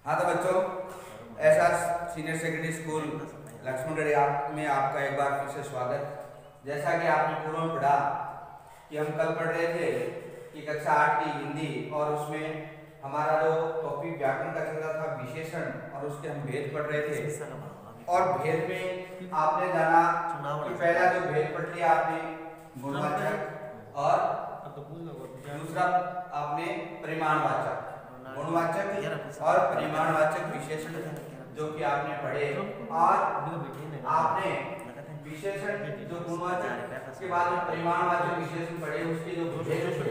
हाँ तो बच्चों, ऐसा सीनियर सेकेंडरी स्कूल लक्ष्मणगढ़ में आपका एक बार फिर से स्वागत। जैसा कि आपने पूर्व में पढ़ा कि हम कल पढ़ रहे थे कि कक्षा 8 की हिंदी और उसमें हमारा जो टॉपिक व्याकरण का चल रहा था विशेषण, और उसके हम भेद पढ़ रहे थे। और भेद में आपने जाना कि पहला जो भेद पढ़ लिया आपने गुणवाचक और दूसरा आपने परिमाणवाचक। गुणवाचक और परिमाणवाचक विशेषण जो कि आपने पढ़े, और आपने विशेषण जो गुणवाचक के बाद में परिमाणवाचक विशेषण पढ़े, उसके जो भेद थे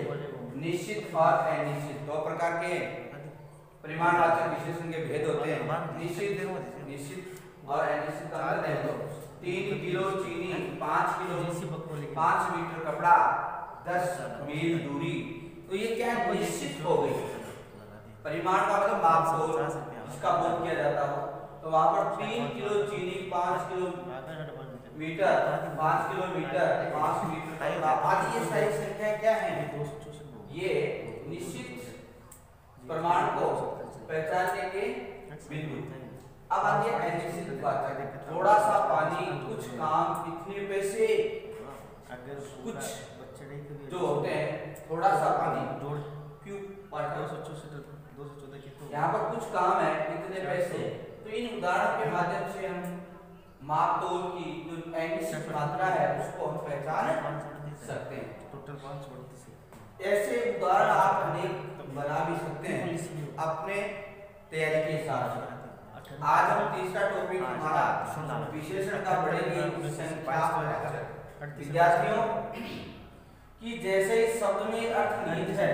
निश्चित और अनिश्चित। दो प्रकार के परिमाणवाचक विशेषण के भेद होते हैं, निश्चित और अनिश्चित। 3 किलो चीनी, 5 मीटर कपड़ा, 10 मील दूरी। तो ये क्या है, निश्चित हो गई। परिमाण का मतलब माप तोल, इसका बोध किया जाता हो। तो वहां पर 3 किलो चीनी, 5 किलोमीटर, 5 किलोमीटर, 5 मीटर आदि ये सारी संख्या क्या है, ये निश्चित प्रमाण को पहचानने के बिंदु। अब आती है अनिश्चित वाचक। थोड़ा सा पानी, कुछ काम, इतने पैसे, कुछ जो होते हैं थोड़ा सा पानी, क्यों यहाँ पर कुछ काम है, इतने पैसे। तो इन उदाहरणों के माध्यम से हम माप तोल की जो अनिश्चित मात्रा है उसको हम पहचान सकते हैं। ऐसे उदाहरण आप अनेक बना भी सकते हैं अपने तैयारी के हिसाब से। आज हम तीसरा टॉपिक हमारा विशेषण का पढ़ेंगे, संख्या। विद्यार्थियों कि जैसे इस शब्द में अर्थ निहित है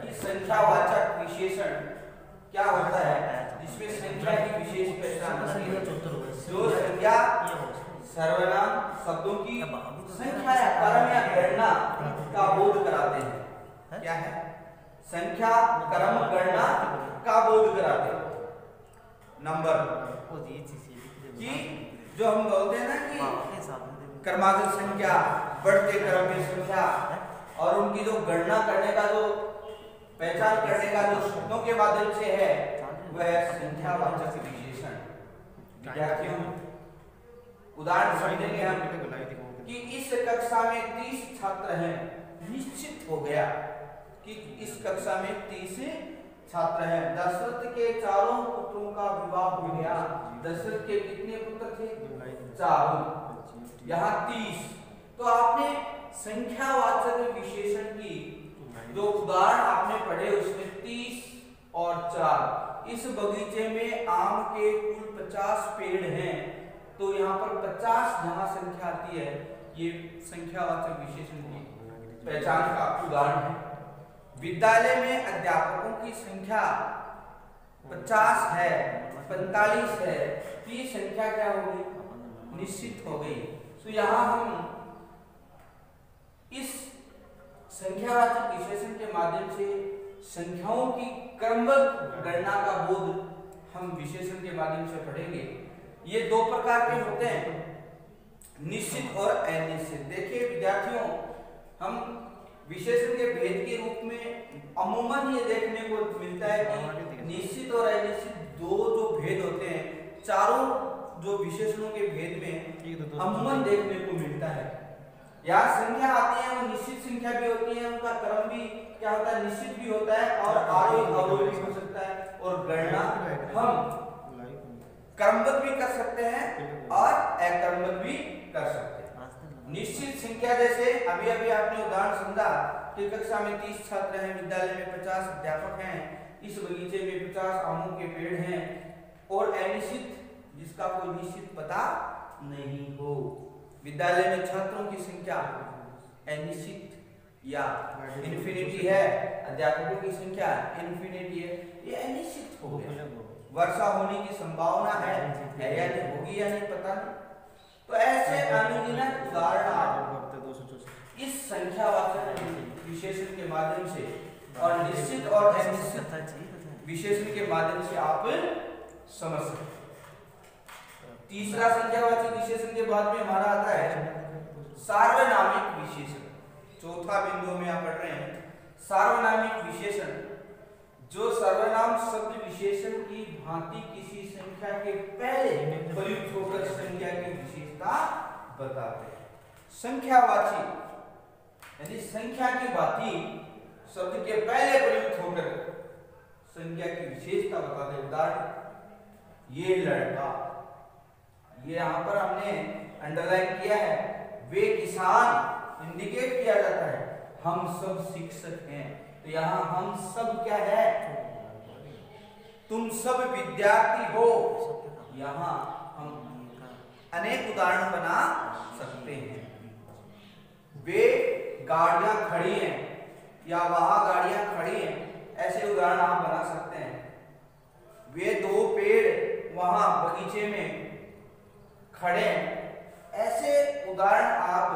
कि संख्यावाचक विशेषण क्या होता है, जिसमें संख्या की विशेष पहचान होती है। जो संख्या सर्वनाम शब्दों की संख्या या क्रम या गणना का बोध कराते हैं। क्या है, संख्या क्रम गणना का बोध कराते हैं। नंबर कि जो हम बोलते हैं ना कि क्रमागत संख्या, बढ़ते क्रम में संख्या, और उनकी जो गणना करने का जो पहचान करने का जो शब्दों के माध्यम से है वह संख्यावाचक विशेषण। विद्यार्थियों उदाहरण समझेंगे हम कि इस कक्षा में 30 छात्र हैं। निश्चित हो गया कि इस कक्षा में 30 छात्र हैं। दशरथ के 4 पुत्रों का विवाह हो गया। दशरथ के कितने पुत्र थे? 4। यहाँ 30। तो आपने संख्यावाचक विशेषण की जो उदाहरण आपने पढ़े उसमें 30 और 4। इस बगीचे में आम के कुल 50 पेड़ हैं। तो यहाँ पर 50 जहाँ संख्या आती है, ये संख्यावाचक विशेषण की पहचान का उदाहरण है। विद्यालय में अध्यापकों की संख्या 50 है, 45 है। तो ये संख्या क्या हो गई, निश्चित हो गई। तो यहाँ हम इस संख्यावाचक विशेषण के माध्यम से संख्याओं की क्रमबद्ध गणना का बोध हम विशेषण के माध्यम से पढ़ेंगे। ये 2 प्रकार के होते हैं, निश्चित और अनिश्चित। देखिए विद्यार्थियों, हम विशेषण के भेद के रूप में अमूमन ये देखने को मिलता है कि निश्चित और अनिश्चित 2 जो भेद होते हैं, चारों जो विशेषणों के भेद में अमूमन देखने को मिलता है। यहाँ संख्या आती है, वो निश्चित संख्या भी होती है, उनका क्रम भी क्या होता है, निश्चित भी होता है, और आरोही अवरोही भी हो सकता है। और गणना हम क्रमबद्ध भी कर सकते हैं और अक्रमबद्ध भी कर सकते हैं। निश्चित संख्या जैसे अभी आपने उदाहरण समझा कि कक्षा में 30 छात्र हैं, विद्यालय में 50 अध्यापक हैं, इस बगीचे में 50 आमों के पेड़ हैं। और अनिश्चित जिसका कोई निश्चित पता नहीं हो। विद्यालय में छात्रों की संख्या अनिश्चित या इन्फिनिटी है, अध्यापकों की संख्या इन्फिनिटी है, ये अनिश्चित हो गया। वर्षा होने की संभावना है या नहीं, होगी या नहीं पता नहीं। तो ऐसे अनगिनत उदाहरण आप इस संख्यावाचक विशेषण के माध्यम से और निश्चित और अनिश्चित विशेषण के माध्यम से आप समझ सकते। तीसरा संख्यावाचक विशेषण के बाद में हमारा आता है सार्वनामिक विशेषण। चौथा बिंदु में आप पढ़ रहे हैं सार्वनामिक विशेषण। जो सर्वनाम परिमाण शब्द विशेषण की भांति किसी संख्या के पहले प्रयुक्त होकर संख्या की विशेषता बताते हैं। संख्यावाची यानी संख्या की भांति शब्द के पहले प्रयुक्त होकर संख्या की विशेषता बताते हैं। उदाहरण, ये लड़का, ये यहाँ पर हमने अंडरलाइन किया है। वे किसान इंडिकेट किया जाता है। हम सब शिक्षक हैं, तो यहाँ हम सब क्या है? तुम सब विद्यार्थी हो। यहाँ हम अनेक उदाहरण बना सकते हैं। वे गाड़ियां खड़ी हैं या वहां गाड़ियां खड़ी हैं, ऐसे उदाहरण आप बना सकते हैं। वे दो पेड़ वहां बगीचे में खड़े हैं, ऐसे उदाहरण आप,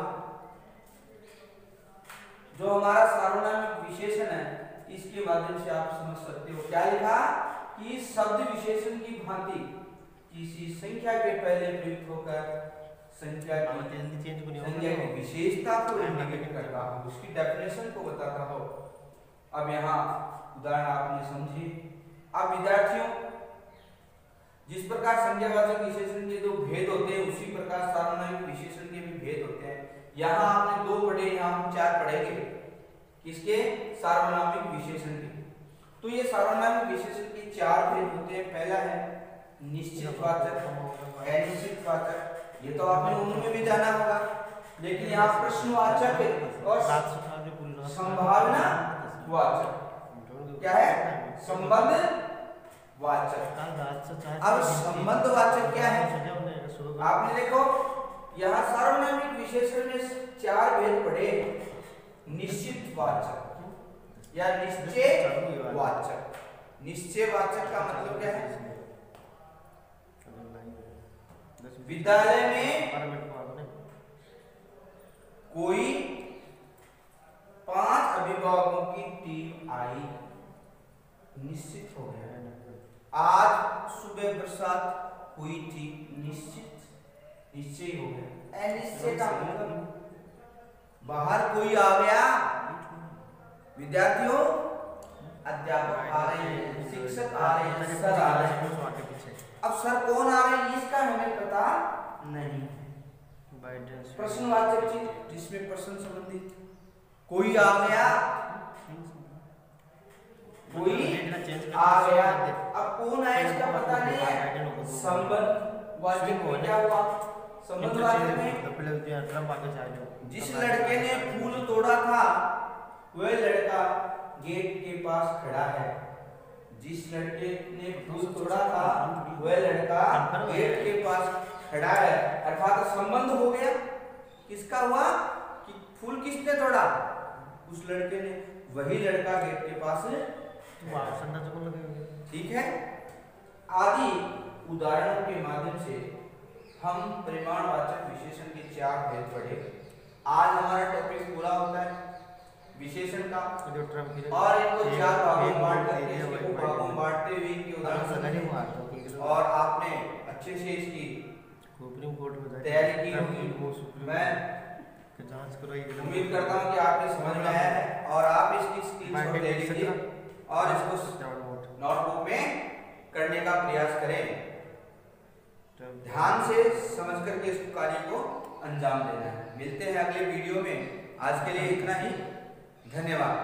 जो हमारा सार्वनामिक विशेषण है, इसके माध्यम से आप समझ सकते हो। क्या लिखा कि शब्द विशेषण की भांति किसी संख्या के पहले प्रयुक्त होकर संख्या की विशेषता को इंडिकेट करता हो, उसकी डेफिनेशन को बताता हो। अब यहाँ उदाहरण आपने समझे। अब विद्यार्थियों, जिस प्रकार संज्ञावाचक विशेषण के जो भेद होते हैं, उसी प्रकार सार्वनामिक विशेषण के भी भेद होते हैं। यहाँ आपने 2 पढ़े, यहाँ हम 4 पढ़ेंगे। किसके? सार्वनामिक विशेषण के। तो ये सार्वनामिक विशेषण के 4 भेद होते हैं। पहला है निश्चितवाचक, अनिश्चितवाचक, ये तो आपने उनमें भी जाना होगा, लेकिन यहाँ प्रश्नवाचक और संभावनावाचक। क्या है? संबंधवाचक। अब संबंधवाचक क्या है? आपने देखो यहाँ सार्वनामिक विशेषण में 4 भेद पढ़े। निश्चितवाचक या निश्चयवाचक। निश्चयवाचक का मतलब क्या है? विद्यालय में कोई 5 अभिभावकों की टीम आई, निश्चित हो गया। आज सुबह बरसात हुई थी, निश्चय हो गया। अनिश्चय का मतलब बाहर कोई आ गया। विद्यार्थियों, अध्यापक आ रहे हैं, शिक्षक आ रहे हैं, सर आ रहे हैं। अब सर कौन आ रहे हैं इसका हमें पता नहीं। प्रश्नवाचक चीज जिसमें प्रश्न संबंधित, कोई आ गया, कोई आ गया। अब कौन आया इसका पता नहीं है। संबंधवाचक में क्या हुआ? संबंधवाचक में जिस लड़के ने फूल तोड़ा था वह लड़का गेट के पास खड़ा है। जिस लड़के ने फूल तोड़ा था वह लड़का गेट के पास खड़ा है। अर्थात संबंध हो गया। किसका हुआ? कि फूल किसने तोड़ा? उस लड़के ने। वही लड़का गेट के पास। ठीक है। आदि उदाहरणों के माध्यम से हम परिमाणवाचक विशेषण के 4 भेद पढ़े। आज हमारा टॉपिक पूरा होता है विशेषण का, और इनको 4 भागों में बांट करके इसको भागों में बांटते हुए इनके उदाहरण, और आपने अच्छे से इसकी तैयारी की होगी। मैं उम्मीद करता हूँ कि आपने समझ में आया है, और आप इसकी स्क्रीनशॉट ले लीजिए और इसको नोटबुक में करने का प्रयास करें। ध्यान से समझ करके इस कार्य को अंजाम देना है। मिलते हैं अगले वीडियो में। आज के लिए इतना ही। धन्यवाद।